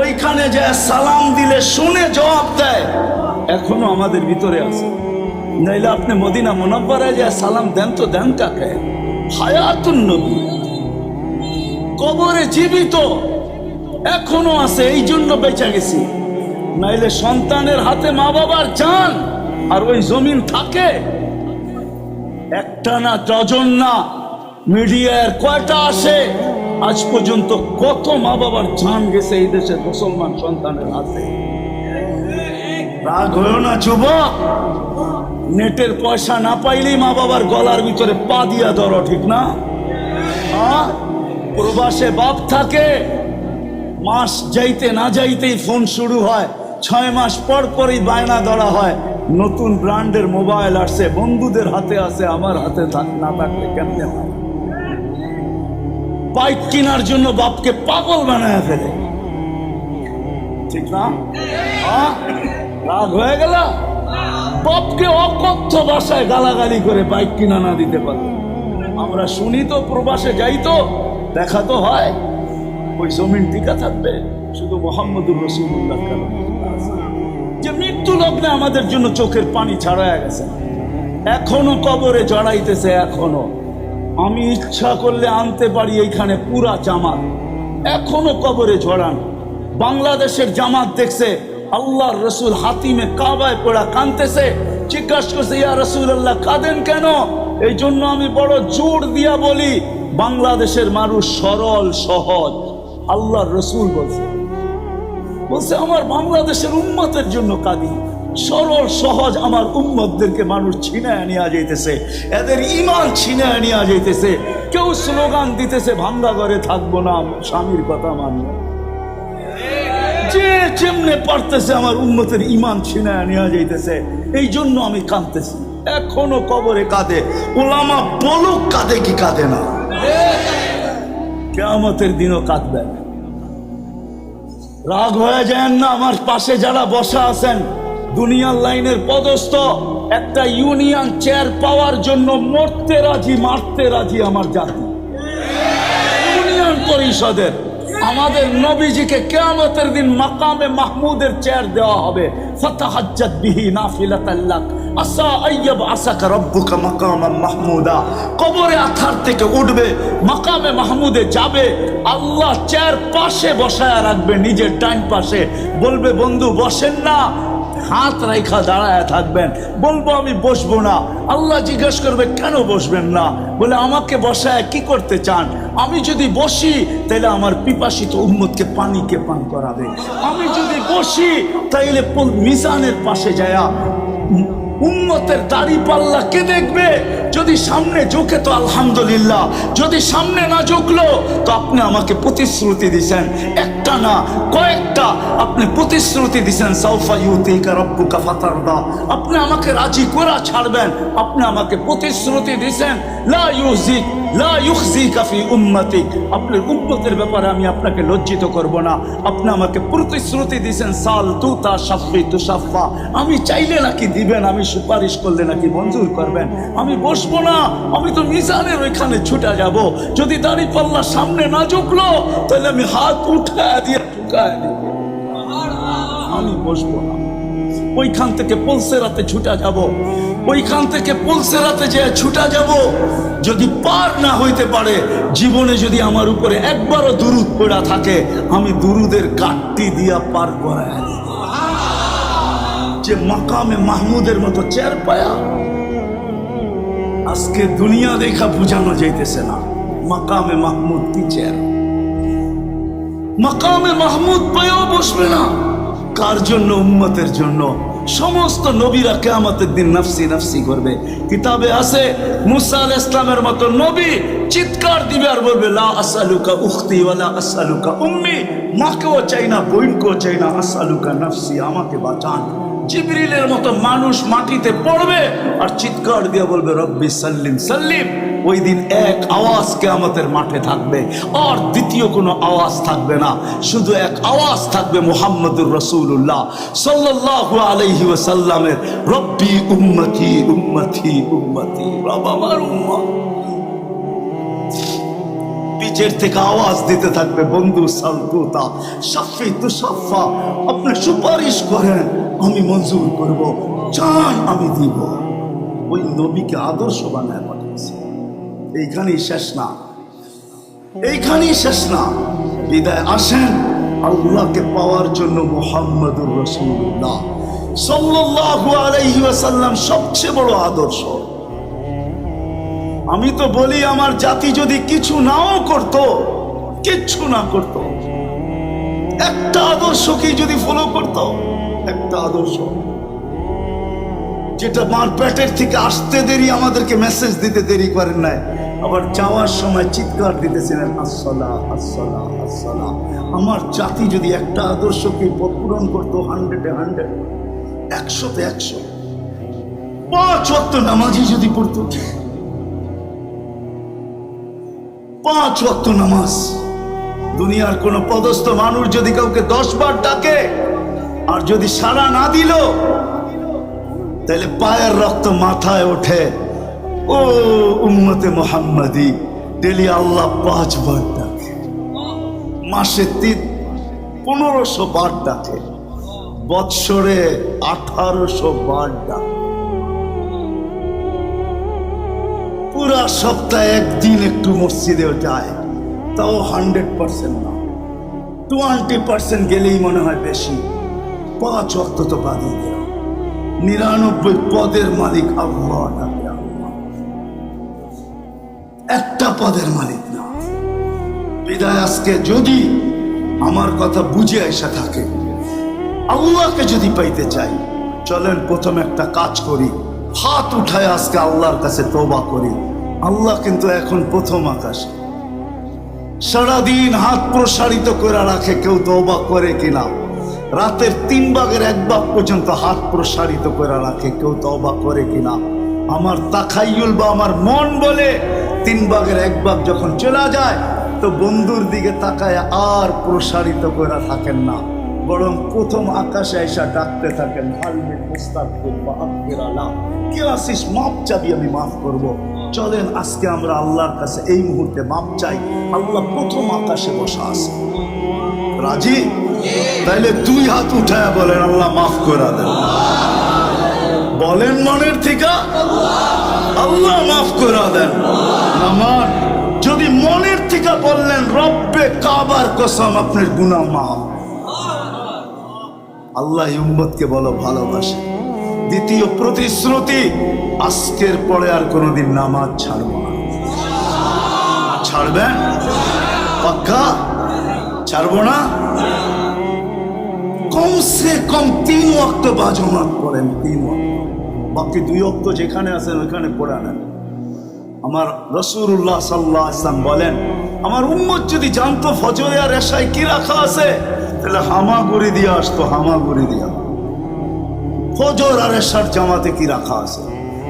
ওইখানে যে সালাম দিলে শুনে জবাব দেয় এখনো আমাদের ভিতরে আছে। নাইলে আপনি মদিনা মুনাব্বারায় যে সালাম দেন তো দেন কাকে? হায়াতুন নবী কবরে জীবিত এখনো আছে, এই জন্য বেঁচে গেছি। নাইলে সন্তানের হাতে মা বাবার জান আর ওই জমিন থাকে একটা না ডজন না, মিডিয়ার কয়টা আসে আজ পর্যন্ত কত মা বাবার জান গেছে এই দেশের মুসলমান সন্তানের হাতে। রাগ হয়েও না যুবক, নেটের পয়সা না পাইলেই মা বাবার গলার ভিতরে পা দিয়া ধরো, ঠিক না? প্রবাসে বাপ থাকে, মাস যাইতে না যাইতেই ফোন শুরু হয়, 6 মাস পর পরই বায়না ধরা হয়, নতুন ব্র্যান্ডের মোবাইল আসছে, বন্ধুদের হাতে আছে, আমার হাতে না থাকলে কেমনে হয়? বাইক কেনার জন্য বাপকে পাগল বানায় ফেলে, ঠিক না? রাগ হয়ে গেল, বাপকে অকথ্য ভাষায় গালাগালি করে বাইক কিনা না দিতে পারে। আমরা শুনি তো, প্রবাসে যাই তো, দেখা তো হয়, ওই জমিন টিকা থাকবে শুধু মুহাম্মদুর রাসূলুল্লাহ যে মৃত্যু লগ্নে আমাদের জন্য চোখের পানি ছাড়ায় গেছে, এখনো কবরে জড়াইতেছে। এখনো আমি ইচ্ছা করলে আনতে পারি এইখানে পুরা জামাত, এখনো কবরে ঝড়ান। বাংলাদেশের জামাত দেখছে আল্লাহর রসুল হাতিমে কাবায় পড়া কাঁদতেছে, জিজ্ঞাসা করছে ইয়া রাসূলুল্লাহ কাঁদেন কেন? এই জন্য আমি বড় জোর দিয়া বলি বাংলাদেশের মানুষ সরল সহজ। আল্লাহর রসুল বলছে আমার বাংলাদেশের উম্মতের জন্য কাঁদি, সরল সহজ আমার উম্মতদেরকে মানুষ ছিনায় নিয়ে যাইতেছে, এদের ঈমান ছিনায় নিয়ে যাইতেছে। কেউ স্লোগান দিতেছে ভাঙ্গা ঘরে থাকবো না, স্বামীর কথা মানব, যে যেমনে পারতেছে আমার উম্মতের ঈমান ছিনায় নিয়ে যাইতেছে। এই জন্য আমি কাঁদতেছি, এখনো কবরে কাঁদে। ওলামা বলুক কাঁদে কি কাঁদে না, কিয়ামতের দিনও কাঁদবে। রাগ হয়ে যায় না, আমার পাশে যারা বসা আছেন দুনিয়ার লাইনের পদস্থ, একটা ইউনিয়ন চেয়ার পাওয়ার জন্য মরতে রাজি মারতে রাজি আমার জাতি। ইউনিয়ন পরিষদের আমাদের নবীজিকে কিয়ামতের দিন মাকামে মাহমুদের চেয়ার দেওয়া হবে। ফাতাহাজ্জাত বিহি নাফিলাতাল লাক আসা আইয়াব আসাকা রব্বুকা মাকামান মাহমুদা। কবরে আথার থেকে উঠবে, মাকামে মাহমুদে যাবে, আল্লাহ চেয়ার পাশে বসায় রাখবে, নিজের ডান পাশে। বলবে বন্ধু বসেন না, হাত রাইখা দাঁড়ায় থাকবেন। বলবো আমি বসবো না। আল্লাহ জিজ্ঞেস করবে কেন বসবেন না? বলে আমাকে বসায় কি করতে চান? আমি যদি বসি তাহলে আমার পিপাসিত উম্মতকে পানি কে পান করাবে। আমি যদি বসি তাইলে মিজানের পাশে যায়া উম্মতের দাড়ি পাল্লা কে দেখবে? যদি সামনে ঝুঁকে তো আলহামদুলিল্লাহ, যদি সামনে না ঝুঁকলো তো আপনি আমাকে প্রতিশ্রুতি দিছেন, একটা না কয়েকটা আপনি প্রতিশ্রুতি দিছেন, সাউফা ইউতিকা রাব্বুকা ফাতারদা, আপনি আমাকে রাজি করা ছাড়বেন। আপনি আমাকে প্রতিশ্রুতি দিছেন লা ইউজিক লা ইউখজিকা ফি উম্মতিক, আপনার উম্মতের ব্যাপারে আমি আপনাকে লজ্জিত করব না। আপনি আমাকে প্রতিশ্রুতি দিছেন সাল তুতা শাফি তুশাফা, আমি চাইলে নাকি দিবেন, আমি সুপারিশ করলে নাকি মঞ্জুর করবেন। আমি বসবো না, আমি তো মিজানের ওইখানে ছুটে যাব। যদি দাড়ি পাল্লা সামনে না ঝুঁকলো তাহলে আমি হাত উঠায় দিয়ে ঢুকায় দিব, আমি বসবো না। ওইখান থেকে পুলসেরাতে ছুটা যাব, ওইখান থেকে পুলসেরাতে যে ছুটা যাব। যদি পার না হইতে পারে জীবনে, যদি আমার উপরে একবারও দুরুদ পড়া থাকে, আমি দুরুদের গাঁটটি দিয়া পার করায় যে মাকামে মাহমুদের মতো চেয়ার পায়া। আজকে দুনিয়া দেখা বুঝানো যাইতেছে না মাকামে মাহমুদ কি চেয়ার। মাকামে মাহমুদ পায়াও বসবে না, কার জন্য? উম্মতের জন্য। সমস্ত নবীরা কিয়ামতের দিন নফসি নফসি করবে। কিতাবে আছে মুসা আলাইহিস সালামের মতো নবী চিৎকার দিবে আর বলবে লা আসআলুকা উখতি ওয়ালা আসআলুকা উম্মি, মাকেও চাই না বোনকেও চাই না, আসআলুকা নফসি, আমাকে বাঁচান। জিবরিলের মতো মানুষ মাটিতে পড়বে আর চিৎকার দিয়ে বলবে রব্বি সাল্লিম সাল্লিম। ওই দিন এক আওয়াজ কিয়ামতের মাঠে থাকবে, আর দ্বিতীয় কোনো আওয়াজ থাকবে না, শুধু এক আওয়াজ থাকবে মুহাম্মদুর রাসূলুল্লাহ সাল্লাল্লাহু আলাইহি ওয়াসাল্লামের, রব্বি উম্মতি উম্মতি উম্মতি, রব আমার উম্মত। পিছের থেকে আওয়াজ দিতে থাকবে বন্ধু সালতুতা শাফি তুশাফা, আপনি সুপারিশ করেন আমি মঞ্জুর করব, চান আমি দিব। ওই নবীকে আদর্শ বানায় পাঠিয়েছে। এইখানেই শেষ না, এইখানেই শেষ না। বিদায় আসেন আল্লাহকে পাওয়ার জন্য মুহাম্মদুর রাসূলুল্লাহ সাল্লাল্লাহু আলাইহি ওয়াসাল্লাম সবচেয়ে বড় আদর্শ। আমি তো বলি আমার জাতি যদি কিছু নাও করত, কিচ্ছু না করত, একটা আদর্শকেই যদি ফলো করত, একটা আদর্শ যেটা মার পেটের থেকে আসতে দেরি আমাদেরকে মেসেজ দিতে দেরি করেন নাই, আবার যাওয়ার সময় চিৎকার দিতেছিলেন আসসালাহ আসসালাহ আসসালাহ। আমার জাতি যদি একটা আদর্শকে পূরণ করতো 100-এ 100, 100-তে 100, 5 ওয়াক্ত নামাজই যদি পড়তো, 5 ওয়াক্ত নামাজ, দুনিয়ার কোন পদস্থ মানুষ যদি কাউকে 10 বার ডাকে আর যদি সাড়া না দিল, তাহলে পায়ের রক্ত মাথায় ওঠে। ও উম্মতে মুহাম্মাদি, ডেলি আল্লাহ 5 বার ডাকে, মাসে 1500 বার ডাকে, বৎসরে 1800 বার ডাকে, পুরা সপ্তাহে একদিন একটু মসজিদেও যায়, তাও 100% না, 20% গেলেই মনে হয় বেশি। 5 ওয়াক্ত তো বাদই দেওয়া, 99 পদের মালিক আল্লাহ, একটা পদের মালিক না। বিদায় আজকে যদি আমার কথা বুঝে আইসা থাকে, আল্লাহকে যদি পাইতে চাই, চলেন প্রথম একটা কাজ করি, হাত উঠায় আজকে আল্লাহর কাছে তওবা করি। আল্লাহ কিন্তু এখন প্রথম আকাশে, সারাদিন হাত প্রসারিত করে রাখে, কেউ তওবা করে কিনা? রাতের 3 ভাগের 1 ভাগ পর্যন্ত হাত প্রসারিত করে রাখে, কেউ তওবা করে কিনা? আমার তাখাইয়ুল বা আমার মন বলে 3 ভাগের 1 ভাগ যখন চলে যায়, তো বন্ধুর দিকে তাকায় আর প্রসারিত করে থাকেন না, বরং প্রথম আকাশে এসে ডাকতে থাকেন, হালমিন মুস্তাগফির ওয়া আগফির আলা, কে আসিস মাপ চাবি, আমি মাফ করব। চলেন আজকে আমরা আল্লাহর কাছে এই মুহূর্তে মাপ চাই। আল্লাহ প্রথম আকাশে বসা আছে, রাজি? তাইলে 2 হাত উঠায় বলেন আল্লাহ মাফ করে দেন, বলেন মনের থেকে আল্লাহ মাফ করে দেন। আমার যদি মনের থেকে বললেন রব্বে কাবার কসম আপনার গুনাহ মাফ, আল্লাহ উম্মতকে বলো ভালোবাসে। দ্বিতীয় প্রতিশ্রুতি, আজকের পরে আর কোনোদিন নামাজ ছাড়বো না। ছাড়বেন? পাক্কা? ছাড়বো না। কমসে কম 3 ওয়াক্ত বাজমাত পড়েন, 3 ওয়াক্ত, বাকি 2 ওয়াক্ত যেখানে আছেন ওইখানে পড়ে নেন। আমার রাসূলুল্লাহ সাল্লাল্লাহু আলাইহি ওয়াসাল্লাম বলেন, আমার উম্মত যদি জানতো ফজরে আর এশায় কি রাখা আছে, তাহলে হামাগুড়ি দিয়ে আসতো, হামাগুড়ি দিয়া। ফজর আর এশার জামাতে কি রাখা আছে?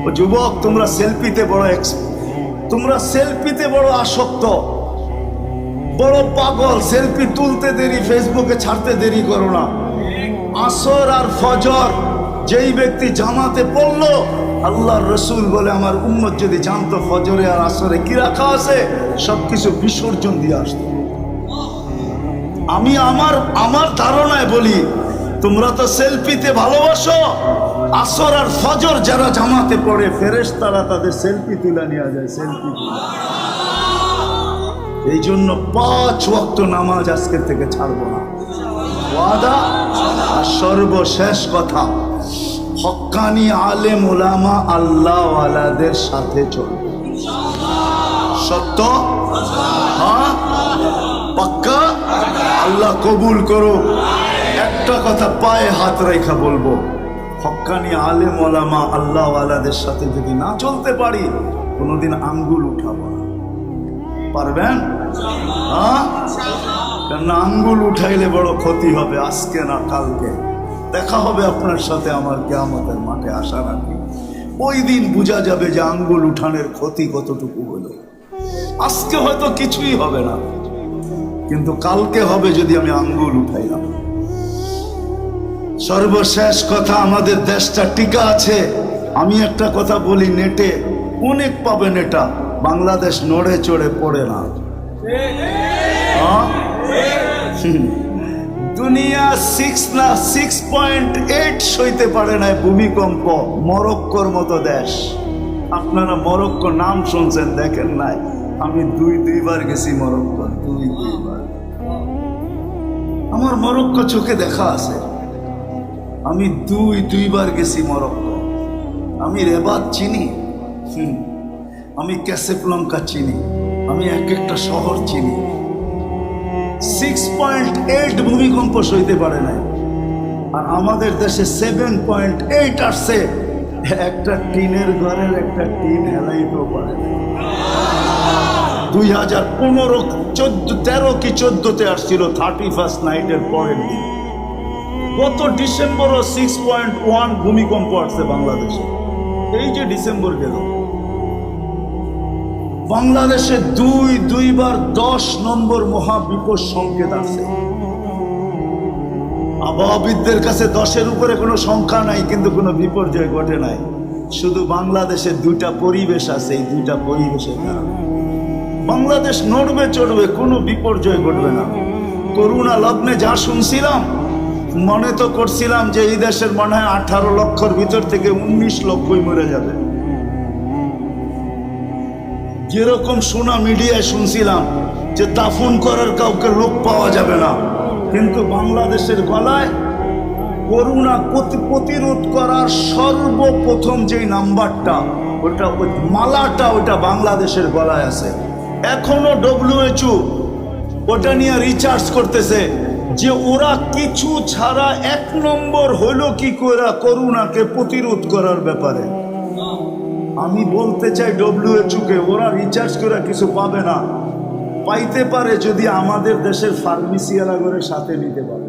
ও যুবক, তোমরা সেলফিতে বড় তোমরা সেলফিতে বড় আসক্ত, বড় পাগল, সেলফি তুলতে দেরি, ফেসবুকে ছাড়তে দেরি করো না। আসর আর ফজর যেই ব্যক্তি জামাতে পড়লো, আল্লাহর রসুল বলে আমার উম্মত যদি জানতো ফজরে আর আসরে কি রাখা আছে, সবকিছু বিসর্জন দিয়ে আসতো। আমি আমার ধারণায় বলি, তোমরা তো সেলফিতে ভালোবাসো, আসর আর ফজর যারা জামাতে পড়ে, ফেরেশতারা তাদের সেলফি তুলে নিয়ে যায়, সেলফি। এই জন্য 5 ওয়াক্ত নামাজ আজকের থেকে ছাড়বো না, ওয়াদা। আর সর্বশেষ কথা, হক্কানি আলেম ওলামা আল্লাহ ওয়ালাদের সাথে চলবে। সত্য? হ্যাঁ, পাক্কা? আল্লাহ কবুল করো। একটা কথা পায়ে হাত রেখা বলবো, হক্কানি আলেম ওলামা আল্লাহ ওয়ালাদের সাথে যদি না চলতে পারি, কোনোদিন আঙ্গুল উঠাবো না। পারবেন? কেন আঙ্গুল উঠাইলে বড় ক্ষতি হবে, আজকে না কালকে দেখা হবে আপনার সাথে আমার কিয়ামতের মাঠে। আশা রাখি ওই দিন বোঝা যাবে যে আঙ্গুল উঠানের ক্ষতি কতটুকু হলো। আজকে হয়তো কিছুই হবে না, কিন্তু কালকে হবে যদি আমি আঙ্গুল উঠাইলাম। সর্বশেষ কথা, আমাদের দেশটা টিকা আছে। আমি একটা কথা বলি, নেটে অনেক পাবেন এটা, বাংলাদেশ নড়ে চড়ে পড়ে না। দুনিয়া 6.8 সইতে পারে না ভূমিকম্প, মরক্কোর মতো দেশ। আপনারা মরক্কো নাম শুনছেন, দেখেন নাই? আমি দুইবার গেছি মরক্কো, দুইবার। আমার মরক্কো চোখে দেখা আছে। আমি দুইবার গেছি মরক্কো। আমি রেবাত চিনি, আমি ক্যাসাব্লাঙ্কা চিনি, আমি এক একটা শহর চিনি। 6.8 ভূমিকম্প সইতে পারে নাই, আর আমাদের দেশে 7.8 আসছে। একটা টিনের ঘরের একটা টিন হেলাইতেও পারে না। 2013 কি 14-তে আসছিল 31st নাইটের পরের দিন। গত ডিসেম্বরও 6.1 ভূমিকম্প আসছে বাংলাদেশে। এই যে ডিসেম্বর গেল, বাংলাদেশে দুইবার 10 নম্বর মহাবিপদ সংকেত আছে। আবহাওয়াবিদদের কাছে 10-এর উপরে কোনো সংখ্যা নাই, কিন্তু কোনো বিপর্যয় ঘটে নাই। শুধু বাংলাদেশে দুইটা পরিবেশ আছে, এই দুইটা পরিবেশের কারণে বাংলাদেশ নড়বে চড়বে, কোনো বিপর্যয় ঘটবে না। করোনা লগ্নে যা শুনছিলাম, মনে তো করছিলাম যে এই দেশের মনে হয় 18 লক্ষর ভিতর থেকে 19 লক্ষই মরে যাবে। যেরকম শোনা মিডিয়ায় শুনছিলাম যে দাফন করার কাউকে লোক পাওয়া যাবে না, কিন্তু বাংলাদেশের গলায় করোনা প্রতিরোধ করার সর্বপ্রথম যেই নাম্বারটা, ওটা ওই মালাটা, ওটা বাংলাদেশের গলায় আছে। এখনো WHO ওটা নিয়ে রিসার্চ করতেছে যে ওরা কিছু ছাড়া 1 নম্বর হইল কি করে করোনাকে প্রতিরোধ করার ব্যাপারে। আমি বলতে চাই WHO কে, ওরা রিসার্চ করে কিছু পাবে না। পাইতে পারে যদি আমাদের দেশের ফার্মেসিওয়ালা করে সাথে নিতে পারে।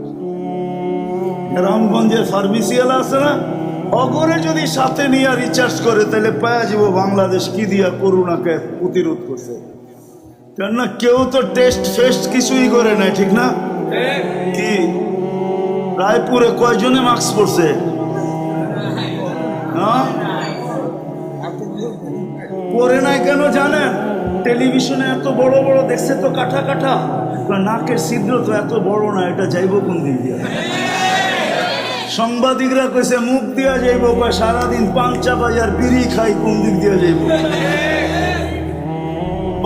রামগঞ্জের ফার্মেসিওয়ালা আছে না, অগরে যদি সাথে নিয়ে রিসার্চ করে, তাহলে পাওয়া যাব বাংলাদেশ কি দিয়া করোনাকে প্রতিরোধ করছে। কেননা কেউ তো টেস্ট ফেস্ট কিছুই করে নাই, ঠিক না? কি রায়পুরে কয়জনে মাস্ক পরছে? পরে নাই কেন জানেন? টেলিভিশনে এত বড় বড় দেখছে তো, কাঠা কাঠা, নাকের ছিদ্র তো এত বড় না, এটা যাইব কোন দিক দিয়ে? সাংবাদিকরা কইছে মুখ দিয়া যাইব, সারাদিন পাঞ্চা বাজার বিড়ি খাই, কোন দিক দিয়ে যাইব?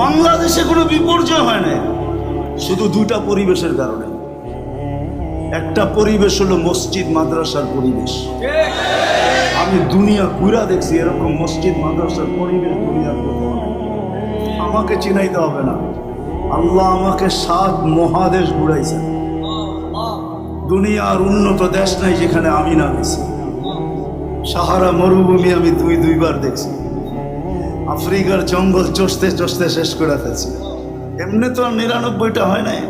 বাংলাদেশে কোনো বিপর্যয় হয় না, শুধু দুইটা পরিবেশের কারণে। একটা পরিবেশ হলো মসজিদ মাদ্রাসার পরিবেশ। আমি দুনিয়া ঘুরা দেখছি এরকম মসজিদ মাদ্রাসার পরিবেশ দুনিয়ার কোথাও নেই। আমাকে চিনাইতে হবে না, আল্লাহ আমাকে 7 মহাদেশ ঘুরাইছেন। দুনিয়ার উন্নত দেশ নাই যেখানে আমি না গেছি। সাহারা মরুভূমি আমি দুইবার দেখছি। আফ্রিকার জঙ্গল চষতে চষতে শেষ করে ফেলছি। এমনি তো 99টা হয় নাই।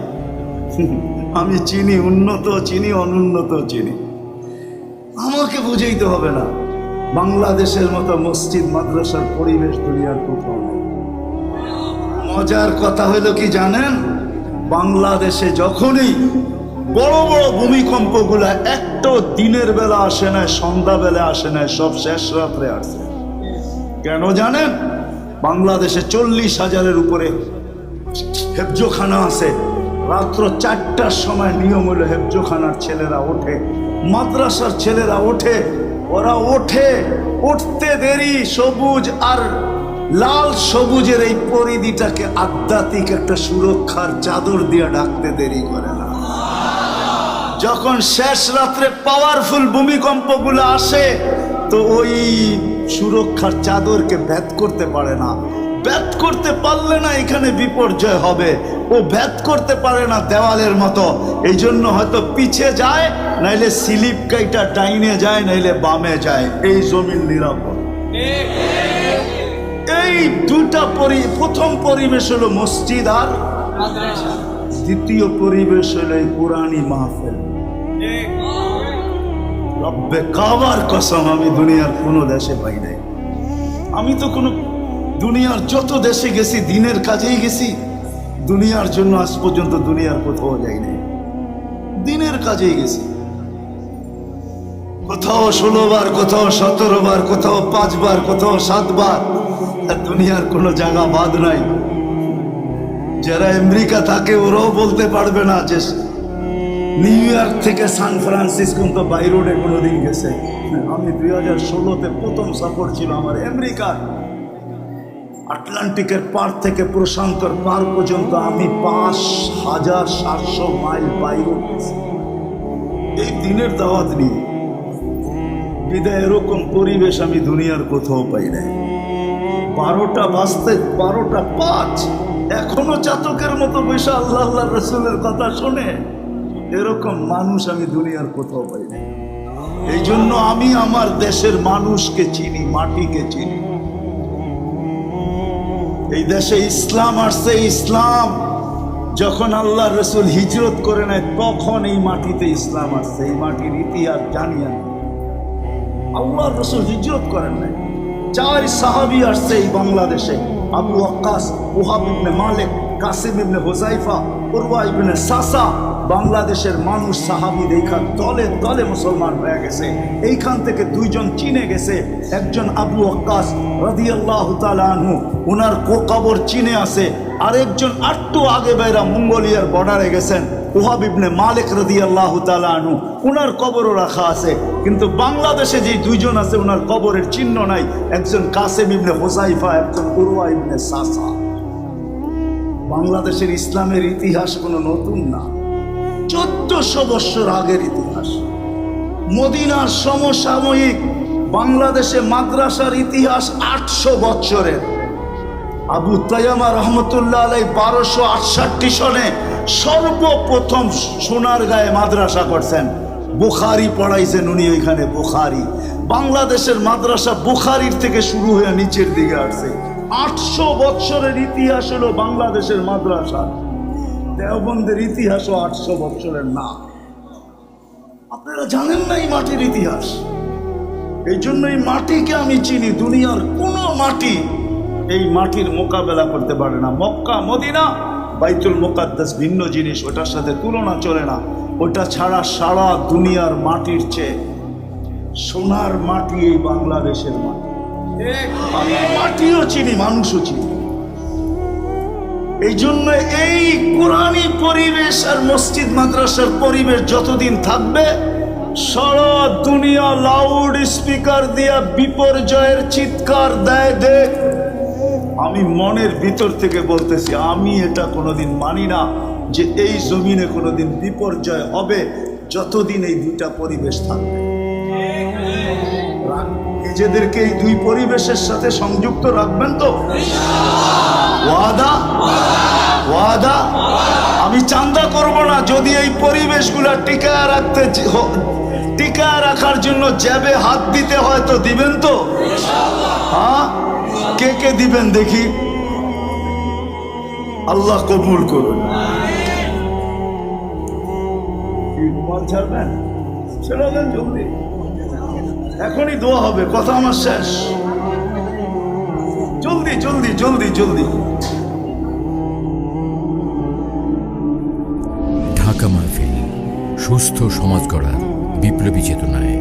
আমি চিনি উন্নত, চিনি অনুন্নত, চিনি। আমাকে বুঝাইতে হবে না, বাংলাদেশের মতো মসজিদ মাদ্রাসার পরিবেশ দুনিয়ার কোথাও নেই। মজার কথা হইল কি জানেন? বাংলাদেশে যখনই বড় বড় ভূমিকম্পগুলা একটা দিনের বেলা আসে না, সন্ধ্যাবেলা আসে না, সব শেষ রাত্রে আসে। কেন জানেন? বাংলাদেশে 40,000-এর উপরে হেফজোখানা আছে। রাত্র 4টার সময় নিয়ম হলো হেফজোখানার ছেলেরা ওঠে, মাদ্রাসার ছেলেরা ওঠে। ওরা উঠতে দেরি, সবুজ আর লাল সবুজের এই পরিধিটাকে আধ্যাত্মিক একটা সুরক্ষার চাদর দিয়ে ঢাকতে দেরি করে না। যখন শেষ রাত্রে পাওয়ারফুল ভূমিকম্পগুলো আসে, তো ওই সুরক্ষার চাদরকে ভেদ করতে পারে না। ভেদ করতে পারলে না এখানে বিপর্যয় হবে, ও ভেদ করতে পারে না দেওয়ালের মতো, এই জন্য হয়তো পিছে যায়, নাইলে স্লিপ কাইটা ডাইনে যায়, নাইলে বামে যায়। এই জমিন নিরাপদ। এই দুটা প্রথম পরিবেশ হলো মসজিদ আর দ্বিতীয় পরিবেশ হলো এই পুরানি মাহফিল। রব্বে কাবার কসম, আমি দুনিয়ার কোনো দেশে পাই নাই। আমি তো কোনো দুনিয়ার যত দেশে গেছি দিনের কাজেই গেছি, দুনিয়ার জন্য আজ পর্যন্ত দুনিয়ার কোথাও যাই নাই, দিনের কাজেই গেছি। কোথাও 16 বার, কোথাও 17 বার, কোথাও 5 বার, কোথাও 7 বার। দুনিয়ার কোনো জায়গা বাদ নাই। যারা আমেরিকা থাকে ওরাও বলতে পারবে না যে নিউ ইয়র্ক থেকে সান ফ্রান্সিসকো তো বাই রোডে কোনোদিন গেছে। আমি 2016-তে প্রথম সফর ছিল আমার আমেরিকার। আটলান্টিকের পার থেকে প্রশান্তর পার পর্যন্ত আমি 5700 মাইল বাই রোড গেছি এই দিনের দাওয়াত নিয়ে। বিদায় এরকম পরিবেশ আমি দুনিয়ার কোথাও পাই নাই। 12টা বাজতে 12টা 5 এখনো চাতকের মতো বসে আল্লাহ আল্লাহ রসুলের কথা শোনে, এরকম মানুষ আমি দুনিয়ার কোথাও পাই নাই। এই জন্য আমি আমার দেশের মানুষকে চিনি, মাটিকে চিনি। এই দেশে ইসলাম আসছে, ইসলাম যখন আল্লাহ রসুল হিজরত করে নেয় তখন এই মাটিতে ইসলাম আসছে। এই মাটির ইতিহাস জানি আমি। আল্লাহ রসুল হিজরত করেন নাই। 4 সাহাবী আসছে এই বাংলাদেশে, আবু ওয়াক্কাস, ওহাব ইবনে মালিক, কাসিম ইবনে হুযাইফা, উরওয়া ইবনে সাসা। বাংলাদেশের মানুষ সাহাবী দেখা দলে দলে মুসলমান হয়ে গেছে। এইখান থেকে 2 জন চীনে গেছে, একজন আবু ওয়াক্কাস রাদিয়াল্লাহু তাআলা আনহু, ওনার কবর চীনে আছে। আরেকজন একটু আগে বাইরা মঙ্গোলিয়ার বর্ডারে গেছেন, ওহাব ইবনে মালিক রাদিয়াল্লাহু তাআলা আনহু, ওনার কবরও রাখা আছে। কিন্তু বাংলাদেশে যে 2 জন আছে ওনার কবরের চিহ্ন নাই, একজন কাসিম ইবনে হুযাইফা, একজন উরওয়া ইবনে সাসা। বাংলাদেশের ইসলামের ইতিহাস কোনো নতুন না, 1400 বছর আগের ইতিহাস। মদিনার সমসাময়িক বাংলাদেশে মাদ্রাসার ইতিহাস 800 বছরের। আবু তায়ামা রহমতুল্লাহ আলাইহি 1268 সনে সর্বপ্রথম সোনারগাঁয়ে মাদ্রাসা করছেন, বুখারী পড়াইছেন উনি ওইখানে। বুখারী বাংলাদেশের মাদ্রাসা বুখারীর থেকে শুরু হয়ে নিচের দিকে আসছে। 800 বছরের ইতিহাস হলো বাংলাদেশের মাদ্রাসা। দেওবন্দের ইতিহাসও 800 বছরের না। আপনারা জানেন না এই মাটির ইতিহাস। এই জন্য এই মাটিকে আমি চিনি। দুনিয়ার কোনো মাটি এই মাটির মোকাবেলা করতে পারে না। মক্কা, মদিনা, বাইতুল মুকাদ্দাস ভিন্ন জিনিস, ওটার সাথে তুলনা চলে না। ওটা ছাড়া সারা দুনিয়ার মাটির চেয়ে সোনার মাটি এই বাংলাদেশের মাটি। আমি মাটিও চিনি, মানুষও চিনি। এই জন্য এই কোরআনী পরিবেশ আর মসজিদ মাদ্রাসার পরিবেশ যতদিন থাকবে, সারা দুনিয়া লাউড স্পিকার দিয়া বিপর্যয়ের চিৎকার দেয়। দেখ, আমি মনের ভিতর থেকে বলতেছি, আমি এটা কোনোদিন মানি না যে এই জমিনে কোনোদিন বিপর্যয় হবে যতদিন এই 2টা পরিবেশ থাকবে। নিজেদেরকে এই 2 পরিবেশের সাথে সংযুক্ত রাখবেন তো? ওয়াদা? ওয়াদা? আমি চান্দা করব না যদি এই পরিবেশগুলো টিকায় রাখার জন্য জ্যাবে হাত দিতে হয় তো দিবেন তো? হ্যাঁ, কে কে দিবেন দেখি? আল্লাহ কবুল করুন। ছাড়বেন? ছেড়ে দেন জলদি, এখনই দোয়া হবে। কথা আমার শেষ। জলদি জলদি জলদি জলদি। ঢাকা মাহফিল, সুস্থ সমাজ গড়ার বিপ্লবী চেতনায়।